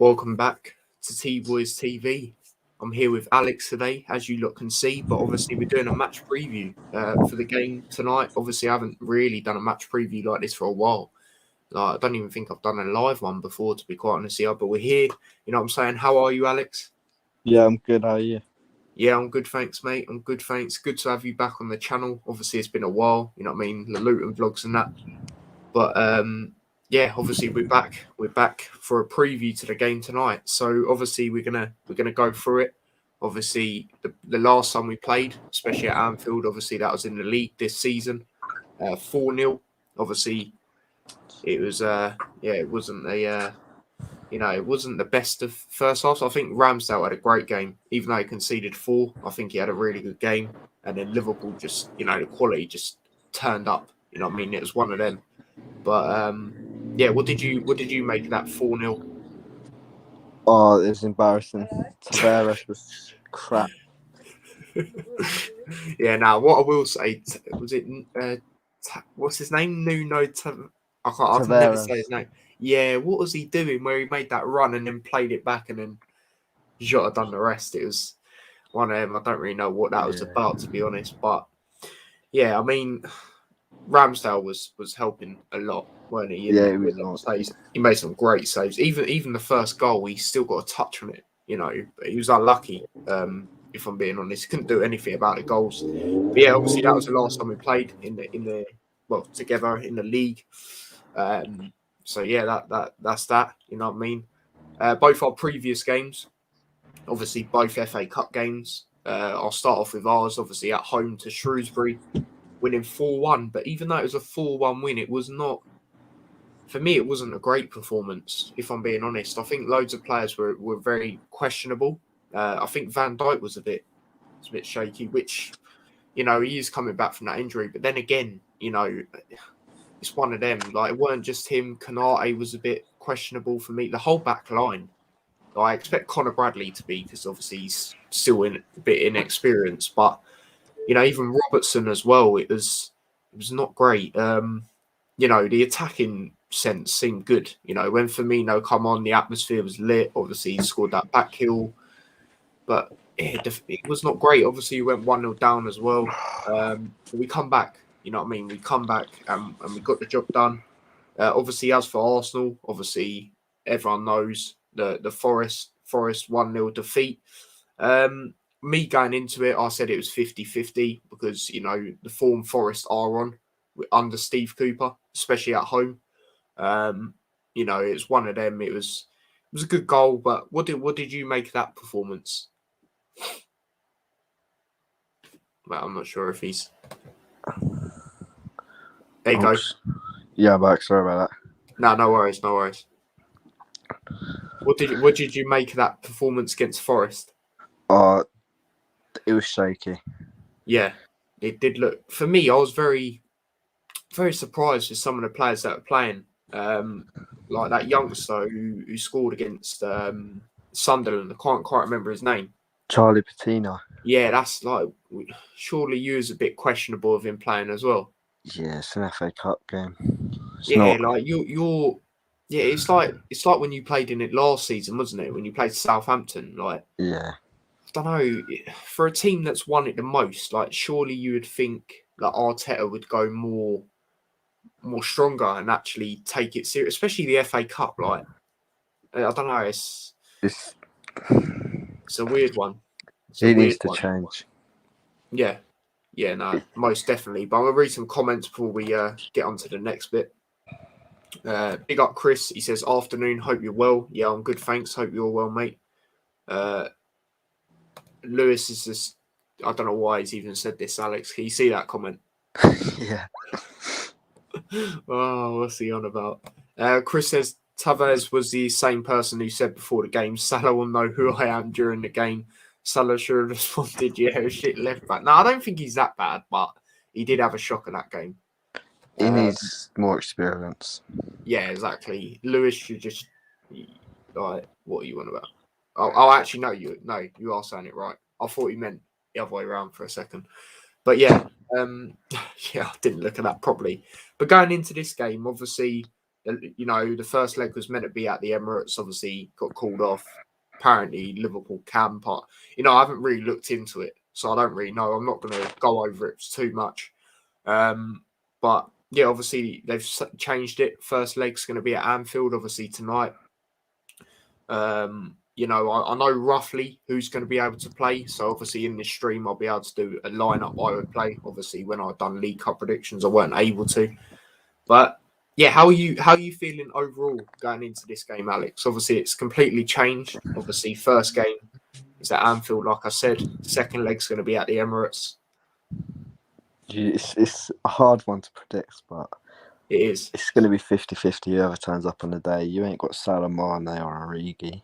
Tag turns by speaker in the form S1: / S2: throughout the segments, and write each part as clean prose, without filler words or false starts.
S1: Welcome back to T-Boys TV. I'm here with Alex today, as you lot can see, but obviously we're doing a match preview for the game tonight. Obviously, I haven't really done a match preview like this for a while. I don't even think I've done a live one before, to be quite honest here, but we're here. You know what I'm saying? How are you, Alex?
S2: Yeah, I'm good. How are you?
S1: Yeah, I'm good, thanks, mate. I'm good, thanks. Good to have you back on the channel. Obviously, it's been a while, you know what I mean? The Luton vlogs and that. But yeah, obviously we're back. We're back for a preview to the game tonight. So obviously we're gonna go through it. Obviously, the last time we played, especially at Anfield, obviously that was in the league this season, 4-0. Obviously, it was it wasn't it wasn't the best of first halves. I think Ramsdale had a great game, even though he conceded 4. I think he had a really good game, and then Liverpool just the quality just turned up. You know what I mean? It was one of them. But yeah, what did you make of that 4-0?
S2: Oh, it was embarrassing. Tavares was crap.
S1: Yeah, now what I will say, was it what's his name? I can never say his name. Yeah, what was he doing where he made that run and then played it back and then Jota done the rest? It was one of them. I don't really know what that was about, to be honest. But yeah, I mean, Ramsdale was helping a lot, weren't he?
S2: Yeah, he was.
S1: He made some great saves. Even the first goal, he still got a touch on it. But he was unlucky. If I'm being honest, couldn't do anything about the goals. But yeah, obviously that was the last time we played together in the league. So yeah, that's that. You know what I mean? Both our previous games, obviously both FA Cup games. I'll start off with ours, obviously at home to Shrewsbury, winning 4-1. But even though it was a 4-1 win, it was not. For me, it wasn't a great performance, if I'm being honest. I think loads of players were very questionable. I think Van Dijk was a bit shaky, which, he is coming back from that injury. But then again, it's one of them. Like, it weren't just him. Kanate was a bit questionable for me. The whole back line. I expect Conor Bradley to be, because obviously he's still a bit inexperienced. But, even Robertson as well, it was not great. The attacking sense seemed good. When Firmino come on, the atmosphere was lit. Obviously, he scored that back heel. But it was not great. Obviously, we went 1-0 down as well. We come back. You know what I mean? We come back and we got the job done. Obviously, as for Arsenal, obviously, everyone knows the Forest 1-0 defeat. Me going into it, I said it was 50-50 because, the form Forest are on under Steve Cooper, especially at home. It's one of them. It was a good goal, but what did you make of that performance? Well, I'm not sure if he's. There you go.
S2: Yeah, back. Sorry about
S1: that. No worries. What did you make of that performance against Forest?
S2: It was shaky.
S1: Yeah, it did look. For me, I was very, very surprised with some of the players that were playing. Like that youngster who scored against Sunderland. I can't quite remember his name.
S2: Charlie Patino.
S1: Yeah, that's like, surely you was a bit questionable of him playing as well.
S2: Yeah, it's an FA Cup game.
S1: Like you're. Yeah, it's like when you played in it last season, wasn't it? When you played Southampton, like.
S2: Yeah.
S1: I don't know, for a team that's won it the most, like, surely you would think that Arteta would go more stronger and actually take it serious, especially the FA Cup. Like, I don't know, it's a weird one.
S2: It needs to change.
S1: Yeah, no, most definitely. But I'm gonna read some comments before we get on to the next bit. Big up Chris. He says, "Afternoon. Hope you're well." Yeah, I'm good. Thanks. Hope you're well, mate. Lewis is just. I don't know why he's even said this, Alex. Can you see that comment?
S2: Yeah.
S1: Oh, what's he on about? Chris says Tavares was the same person who said before the game, Salah will know who I am during the game. Salah should have responded, yeah, shit, left back. No, I don't think he's that bad, but he did have a shock in that game.
S2: He needs more experience.
S1: Yeah, exactly. Lewis should just, like, what are you on about? Oh, actually, no, you are saying it right. I thought you meant the other way around for a second. But yeah, I didn't look at that properly. But going into this game, obviously, You know, the first leg was meant to be at the Emirates, obviously got called off. Apparently, Liverpool can part. You know, I haven't really looked into it, so I don't really know. I'm not going to go over it too much. But yeah, obviously they've changed it. First leg's going to be at Anfield, obviously tonight. You know, I know roughly who's going to be able to play. So obviously in this stream, I'll be able to do a lineup I would play. Obviously, when I've done League Cup predictions, I weren't able to. But yeah, how are you feeling overall going into this game, Alex? Obviously, it's completely changed. Obviously, first game is at Anfield, like I said. Second leg's going to be at the Emirates.
S2: It's a hard one to predict, but
S1: it is.
S2: It's going to be 50-50 whoever turns up on the day. You ain't got Salah, Mane or Origi.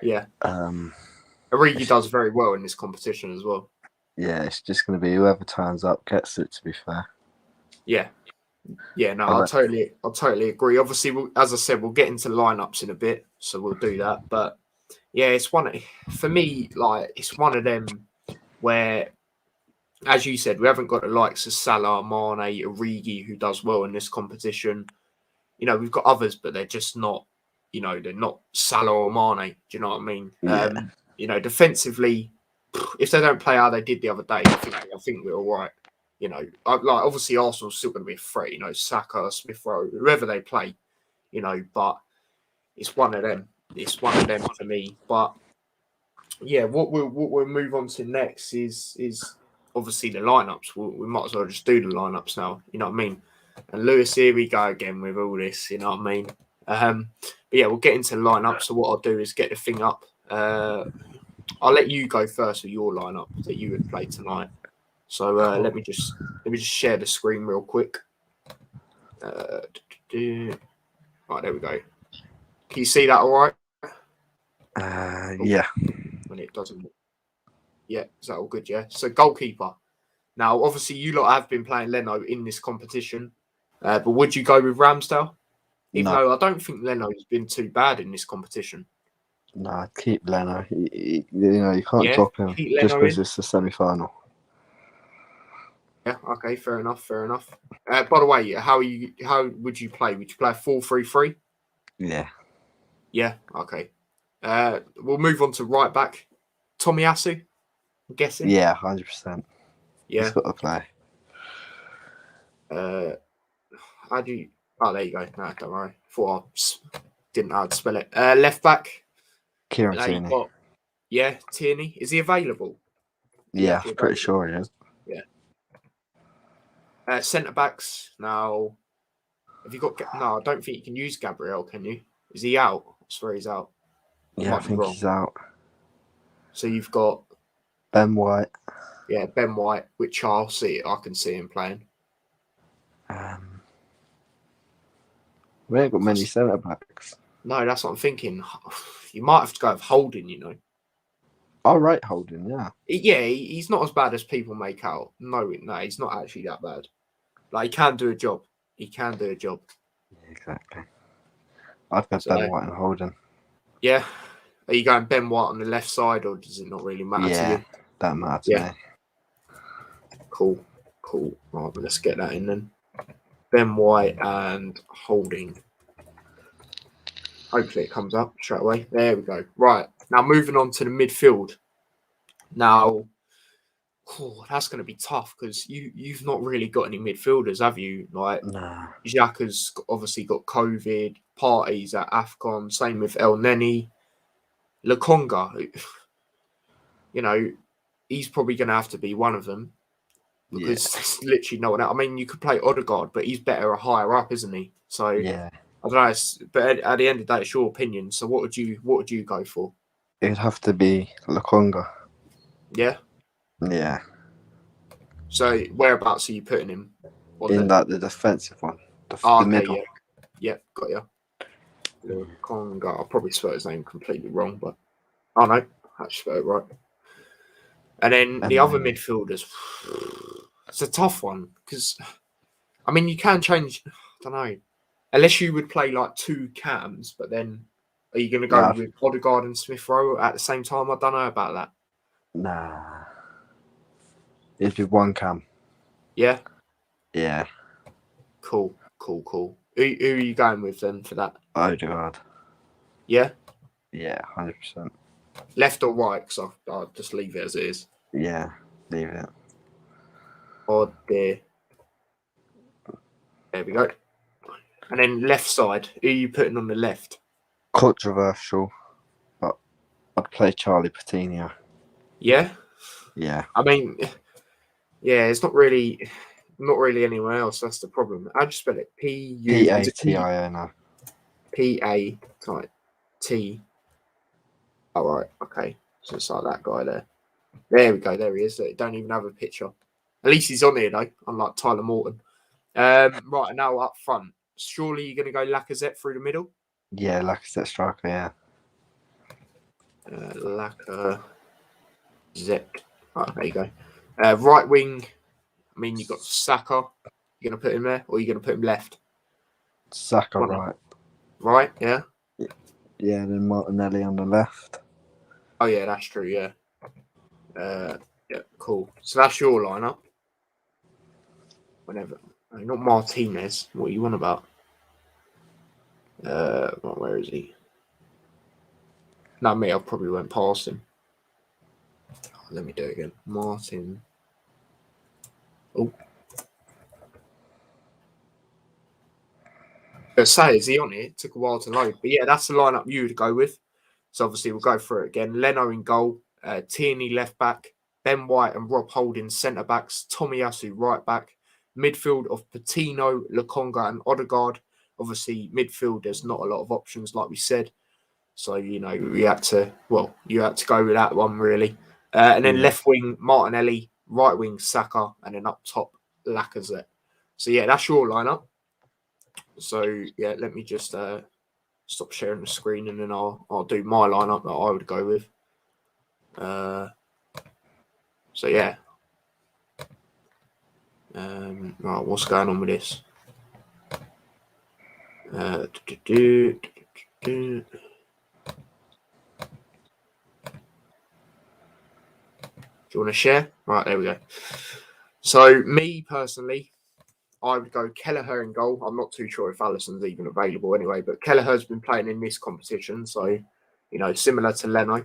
S1: Yeah. Origi does very well in this competition as well.
S2: Yeah, it's just going to be whoever turns up gets it, to be fair.
S1: Yeah. Yeah, no, I totally agree. Obviously, as I said, we'll get into lineups in a bit, so we'll do that. But yeah, it's one for me. Like, it's one of them where, as you said, we haven't got the likes of Salah, Mane, Origi, who does well in this competition. You know, we've got others, but they're just not. You know, they're not Salah or Mane. Do you know what I mean?
S2: Yeah.
S1: You know, defensively, if they don't play how they did the other day, I think we're all right. You know, like obviously Arsenal's still going to be a threat. You know, Saka, Smith Rowe, whoever they play. You know, but it's one of them. It's one of them for me. But yeah, what we'll move on to next is obviously the lineups. We might as well just do the lineups now. You know what I mean? And Lewis, here we go again with all this. You know what I mean? But yeah, we'll get into the lineup. So what I'll do is get the thing up. I'll let you go first with your lineup that you would play tonight. So let me just share the screen real quick. Right, there we go. Can you see that all right?
S2: Yeah.
S1: When it doesn't. Yeah, is that all good? Yeah. So goalkeeper. Now, obviously, you lot have been playing Leno in this competition, but would you go with Ramsdale? Even though I don't think Leno's been too bad in this competition.
S2: No, I'd keep Leno. You know, you can't drop him just because it's a semi-final.
S1: Yeah. Okay. Fair enough. Fair enough. By the way, how would you play? Would you play a 4-3-3?
S2: Yeah.
S1: Yeah. Okay. We'll move on to right back. Tomiyasu, I'm guessing.
S2: Yeah, 100%.
S1: Yeah.
S2: He's got to play.
S1: How do you? Oh, there you go. No, don't worry. Thought I didn't know how to spell it. Left back.
S2: Kieran Tierney.
S1: Yeah, Tierney. Is he available?
S2: Yeah, I'm pretty sure he is.
S1: Yeah. Centre backs. Now, have you got? No, I don't think you can use Gabriel. Can you? Is he out? I swear he's out.
S2: Yeah, I think he's out.
S1: So you've got
S2: Ben White.
S1: Yeah, Ben White, which I can see him playing.
S2: We ain't got many centre backs.
S1: No, that's what I'm thinking. You might have to go with Holding, you know.
S2: All right, Holding, yeah.
S1: Yeah, he's not as bad as people make out. No, he's not actually that bad. Like, he can do a job. Yeah,
S2: exactly. I've got Ben White and Holding.
S1: Yeah. Are you going Ben White on the left side, or does it not really matter to you?
S2: Yeah, that matters to me.
S1: Cool. Right, let's get that in then. Ben White and Holding. Hopefully it comes up straight away. There we go. Right. Now moving on to the midfield. Now, that's going to be tough because you've not really got any midfielders, have you? Like, Xhaka's obviously got COVID. Partey's at AFCON. Same with El Neni. Lokonga, you know, he's probably going to have to be one of them because there's literally no one else. I mean, you could play Odegaard, but he's better higher up, isn't he? So
S2: yeah,
S1: I don't know. But at the end of the day, it's your opinion. So what would you go for?
S2: It'd have to be Lokonga.
S1: Yeah.
S2: Yeah.
S1: So whereabouts are you putting him?
S2: In the defensive one, the middle.
S1: Yeah, got you. Lokonga. I'll probably spell his name completely wrong, but no, I spelled it right. And then the other midfielders, it's a tough one because, I mean, you can change. I don't know, unless you would play like two cams, but then are you going to go with Odegaard and Smith Rowe at the same time? I don't know about that.
S2: Nah, it'd be one cam.
S1: Yeah.
S2: Yeah.
S1: Cool. Who are you going with then for that?
S2: Odegaard.
S1: Yeah?
S2: Yeah, 100%.
S1: Left or right? Because I'll just leave it as it is.
S2: Yeah, leave it.
S1: Oh dear. There we go. And then left side. Who are you putting on the left?
S2: Controversial, but I'd play Charlie Patino.
S1: Yeah?
S2: Yeah.
S1: I mean, yeah, it's not really anywhere else. That's the problem. How'd you spell it?
S2: Patino.
S1: P-A-T. All right. Okay. So it's like that guy there. There we go. There he is. Don't even have a picture. At least he's on here, though, unlike Tyler Morton. Right, now up front. Surely you're going to go Lacazette through the middle?
S2: Yeah, Lacazette striker, yeah.
S1: Lacazette. Right, there you go. Right wing. I mean, you've got Saka. You're going to put him there, or you're going to put him left?
S2: Saka right.
S1: Right, yeah?
S2: Yeah, and then Martinelli on the left.
S1: Oh, yeah, that's true, yeah. Yeah, cool. So that's your lineup. Whenever. Not Martinez. What are you on about? Where is he? No, me, I probably went past him. Let me do it again. Martin. Oh. Say, is he on it? It took a while to load. But yeah, that's the lineup you would go with. So obviously we'll go through it again. Leno in goal, Tierney left back, Ben White and Rob Holding centre backs, Tomiyasu right back, midfield of Patino, Lokonga and Odegaard. Obviously midfield, there's not a lot of options like we said. So, you had to go with that one really. And then left wing, Martinelli, right wing, Saka, and then up top, Lacazette. So yeah, that's your lineup. So yeah, let me just stop sharing the screen and then I'll do my lineup that I would go with. So yeah. Right, what's going on with this? Do you want to share? Right, there we go. So me personally, I would go Kelleher in goal. I'm not too sure if Alisson's even available anyway, but Kelleher's been playing in this competition. So, similar to Leno.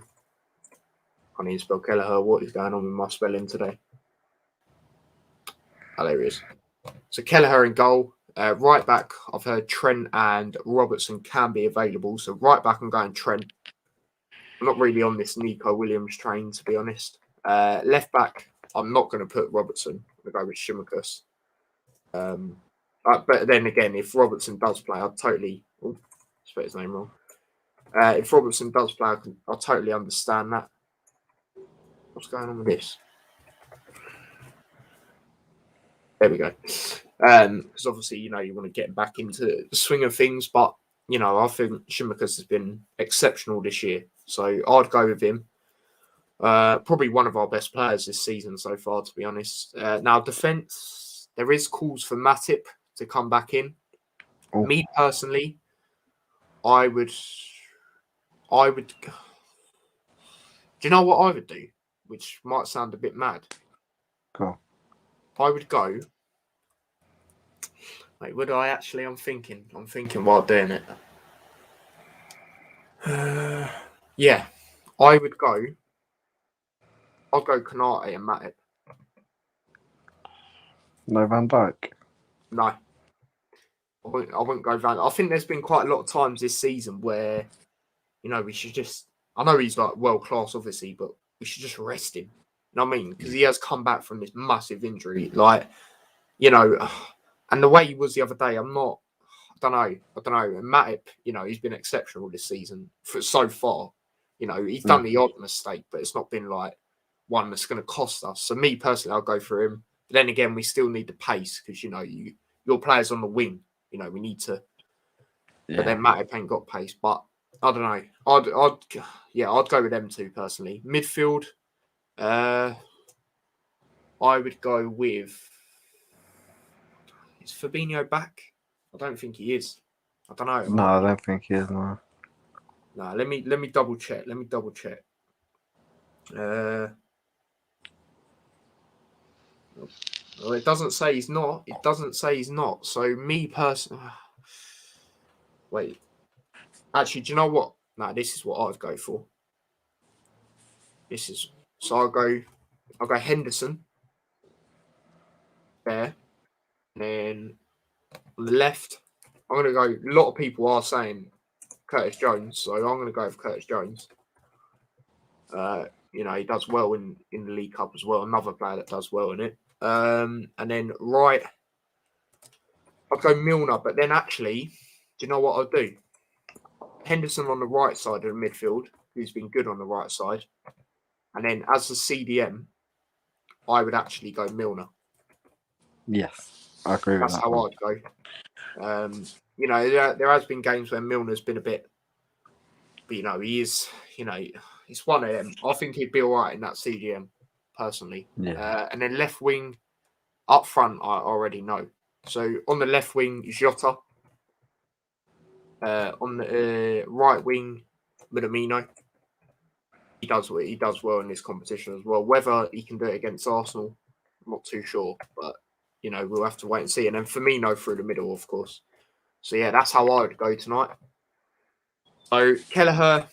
S1: I need to spell Kelleher. What is going on with my spelling today? Oh, there he is. So Kelleher in goal. Right back, I've heard Trent and Robertson can be available. So right back, I'm going Trent. I'm not really on this Nico Williams train, to be honest. Left back, I'm not going to put Robertson. I'm going to go with Shimikas. But then again, if Robertson does play, I'll totally... Oh, I spelled his name wrong. If Robertson does play, I'll totally understand that. What's going on with this? There we go. Because obviously, you want to get back into the swing of things. But, I think Shimikas has been exceptional this year. So I'd go with him. Probably one of our best players this season so far, to be honest. Now, defence, there is calls for Matip to come back in. Oh. Me personally, I would. Do you know what I would do? Which might sound a bit mad.
S2: Cool.
S1: I would go. Wait, would I actually? I'm thinking while doing it. Yeah, I would go. I'll go Konate and Matip.
S2: No Van Dijk?
S1: No. I wouldn't go Van. I think there's been quite a lot of times this season where, we should just... I know he's like world class, obviously, but we should just rest him. You know what I mean? Because he has come back from this massive injury. Like, and the way he was the other day, I don't know. And Matip, he's been exceptional this season so far. He's done the odd mistake, but it's not been like one that's going to cost us. So me personally, I'll go for him. But then again, we still need the pace because, your players on the wing, we need to. Yeah. But then Matip ain't got pace. But I don't know. I'd go with them two personally. Midfield, I would go with... Is Fabinho back? I don't think he is. I don't know.
S2: No, I don't think he is. No.
S1: No, let me double check. Well, it doesn't say he's not. So me personally, Wait. Actually, do you know what? No, this is what I'd go for. So I'll go Henderson there. And then on the left, I'm going to go. A lot of people are saying Curtis Jones, so I'm going to go with Curtis Jones. He does well in the League Cup as well. Another player that does well in it. And then right, I'll go Milner. But then actually, do you know what I'll do? Henderson on the right side of the midfield, who's been good on the right side. And then as the CDM, I would actually go Milner.
S2: Yes, I agree with that.
S1: That's how I'd go. There has been games where Milner's been a bit, but he is, it's one of them. I think he'd be all right in that CDM, personally.
S2: Yeah.
S1: And then left wing, up front, I already know. So on the left wing, Jota. On the right wing, Minamino. He does well in this competition as well. Whether he can do it against Arsenal, I'm not too sure. But, we'll have to wait and see. And then Firmino through the middle, of course. So, yeah, that's how I would go tonight. So, Kelleher,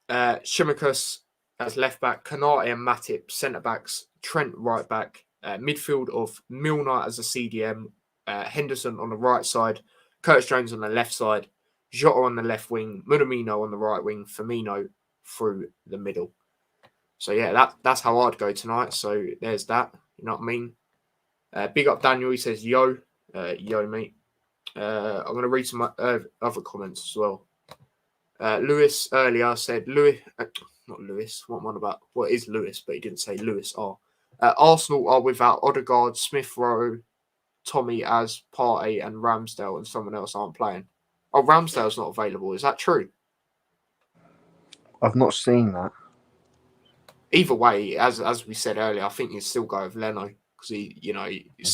S1: Tsimikas as left back, Konate and Matip centre backs, Trent right back, midfield of Milner as a CDM, Henderson on the right side, Curtis Jones on the left side, Jota on the left wing, Minamino on the right wing, Firmino through the middle. So yeah, that's how I'd go tonight. So there's that. You know what I mean? Big up Daniel. He says, yo mate. I'm going to read some other comments as well. Lewis earlier said, not Lewis. What am I on about? Well, it is Lewis, but he didn't say Lewis. Arsenal are without Odegaard, Smith Rowe, Tommy as Partey and Ramsdale, and someone else aren't playing. Oh, Ramsdale's not available. Is that true?
S2: I've not seen that.
S1: Either way, as we said earlier, I think you'd still go with Leno because he's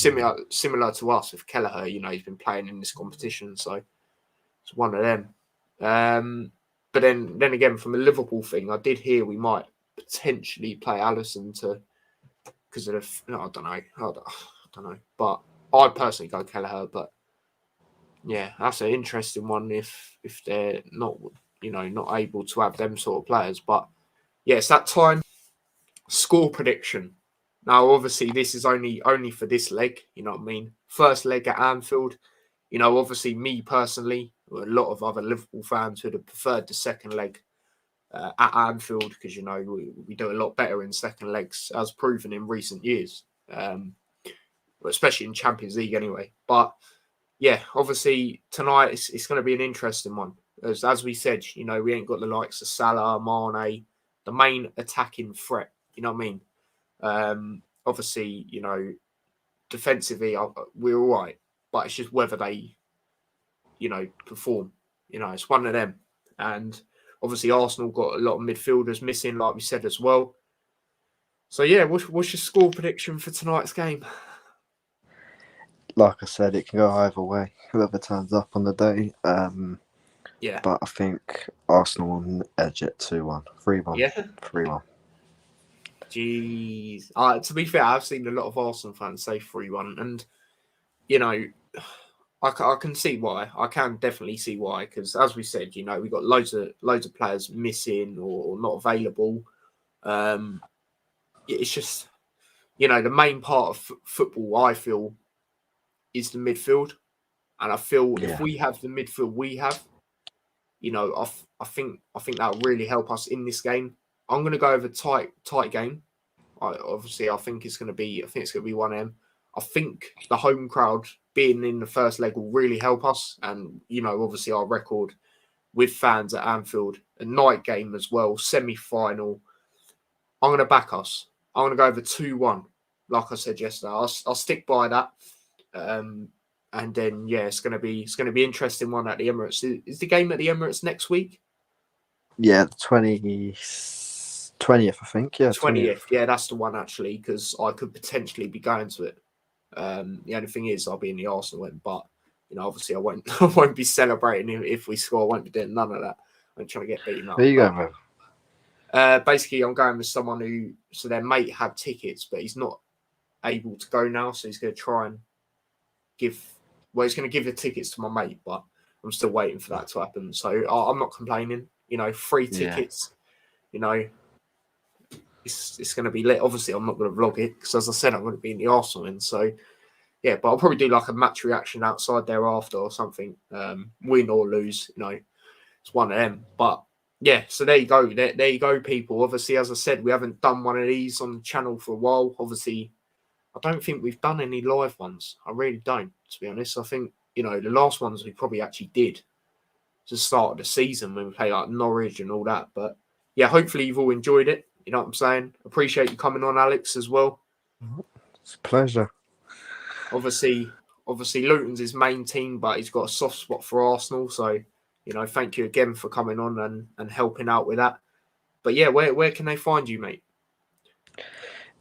S1: similar to us with Kelleher. He's been playing in this competition, so it's one of them. But then again, from a Liverpool thing, I did hear we might potentially play Alisson because of I don't know, but I'd personally go Kelleher. But yeah, that's an interesting one if they're not not able to have them sort of players. But yeah, it's that time. Score prediction. Now, obviously, this is only for this leg. You know what I mean? First leg at Anfield. Obviously, me personally, a lot of other Liverpool fans would have preferred the second leg at Anfield because we do a lot better in second legs, as proven in recent years, especially in Champions League anyway. But yeah, obviously tonight it's going to be an interesting one. As we said, we ain't got the likes of Salah, Mane, the main attacking threat. You know what I mean? Obviously, defensively, we're all right. But it's just whether they, perform. It's one of them. And obviously, Arsenal got a lot of midfielders missing, like we said as well. So, yeah, what's your score prediction for tonight's game?
S2: Like I said, it can go either way. Whoever turns up on the day.
S1: Yeah.
S2: But I think Arsenal will edge it 2-1. 3-1.
S1: Yeah.
S2: 3-1.
S1: Jeez. To be fair, I've seen a lot of Arsenal fans say 3-1. And, I can see why. I can definitely see why. Because, as we said, we got loads of players missing or not available. It's just, the main part of football, I feel, is the midfield. And I feel if we have the midfield we have, I think that'll really help us in this game. I'm going to go over tight game. I think it's going to be 1M. I think the home crowd being in the first leg will really help us, and obviously our record with fans at Anfield, a night game as well, semi-final. I'm going to back us. I'm going to go over 2-1, like I said yesterday. I'll stick by that. And then it's going to be interesting one at the Emirates. Is the game at the Emirates next week?
S2: Yeah, the 20th, I think. Yeah,
S1: 20th. Yeah, that's the one actually, because I could potentially be going to it. The only thing is, I'll be in the Arsenal end, but obviously, I won't be celebrating if we score. I won't be doing none of that. I'm trying to get beaten up.
S2: Who are you going with?
S1: Basically, I'm going with someone so their mate had tickets, but he's not able to go now, so he's going to try and he's going to give the tickets to my mate, but I'm still waiting for that to happen. So I'm not complaining. You know, free tickets. You know, it's going to be lit. Obviously, I'm not going to vlog it because, as I said, I'm going to be in the Arsenal end. So yeah, but I'll probably do like a match reaction outside thereafter or something. Win or lose, you know, it's one of them. But yeah, so there you go. There you go, people. Obviously, as I said, we haven't done one of these on the channel for a while. Obviously, I don't think we've done any live ones. I really don't, to be honest. I think, you know, the last ones we probably actually did to the start of the season when we played like Norwich and all that. But yeah, hopefully you've all enjoyed it. You know what I'm saying? Appreciate you coming on, Alex, as well.
S2: It's a pleasure.
S1: Obviously Luton's his main team, but he's got a soft spot for Arsenal. So, you know, thank you again for coming on and helping out with that. But yeah, where can they find you, mate?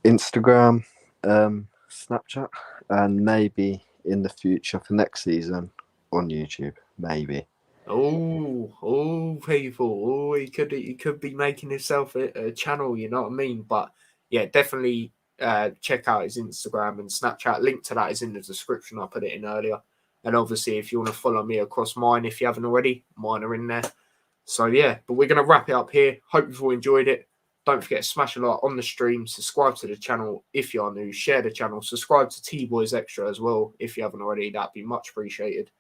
S2: Instagram, Snapchat, and maybe in the future for next season on YouTube, maybe.
S1: Oh, people! Oh, he could be making himself a channel. You know what I mean? But yeah, definitely check out his Instagram and Snapchat. Link to that is in the description. I put it in earlier. And obviously, if you want to follow me across mine, if you haven't already, mine are in there. So yeah, but we're gonna wrap it up here. Hope you've all enjoyed it. Don't forget to smash a like on the stream. Subscribe to the channel if you are new. Share the channel. Subscribe to T-Boys Extra as well if you haven't already. That'd be much appreciated.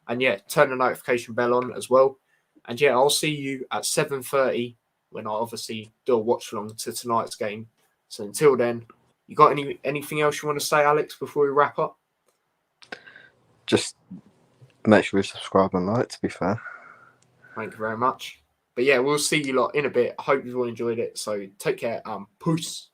S1: And yeah, turn the notification bell on as well. And yeah, I'll see you at 7:30 when I obviously do a watch along to tonight's game. So until then, you got anything else you want to say, Alex, before we wrap up?
S2: Just make sure you subscribe and like, to be fair.
S1: Thank you very much. But yeah, we'll see you lot in a bit. I hope you've all enjoyed it. So take care. Peace.